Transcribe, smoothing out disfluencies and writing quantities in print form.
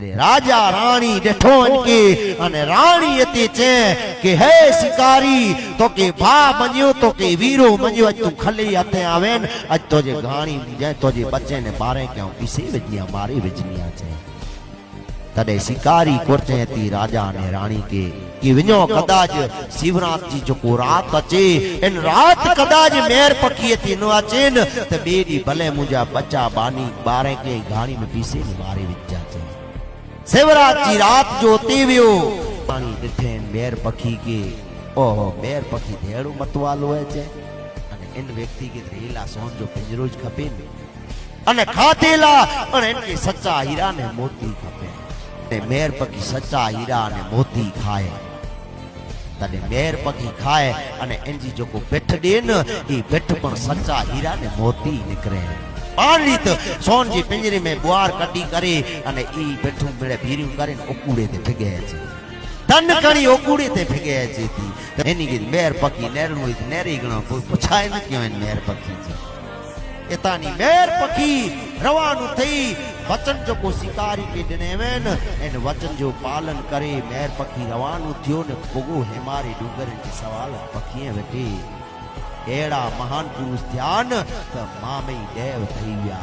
राजा राणी डेठो के अने राणी अते चे के हे शिकारी तो के भा बन्यो तो के वीरो बन्यो तू खली हथे आवेन अज तो जे गाणी जे तो जे बच्चे ने बारे क्यों किसी विजनिया मारी विजनिया चे तदे शिकारी कोरचे ती राजा ने राणी के कि विनो कदाज शिवरात्रि जो को रात अचे इन रात कदाज मेर पखी ती नो अचेन ते बेडी भले मुजा बच्चा बानी बारे के गाणी में पीसे मारी विजा चे शिवरात्रि रात जो तेवियो पानी दिठेन मेर पखी के ओहो मेर पखी धेड़ू मतवालो है छे अने इन व्यक्ति के रेला सोन जो पिंजरो ज खपे अने खातेला अने इनके सच्चा हीरा ने मोती खपे ने मेर पखी सच्चा हीरा ने मोती खाए तने मेर पखी खाए अने इनजी जो को बेठ देन ई बेठ पर सच्चा हीरा ने मोती निकरे पालित सोन जी पिंजरे में बुआर कटी करे अने ई बेठू मेरे भीरियो करे ओकूड़े ते फिगे छे तन कणी ओकूड़े ते फिगे छे थी एनी के मेर पखी नेरनो इस नेरी गणो कोई पुछाय न क्यों इन मेर पखी जी एतानी मेर पखी रवानो थई वचन जो को शिकारी के दिनेवेन इन वचन जो पालन करे मेर पखी रवानो थियो ने पुगो हेमारी डुगर के सवाल पखीए वेठी एड़ा महान पुरुष ध्यान त मामे देव थई विया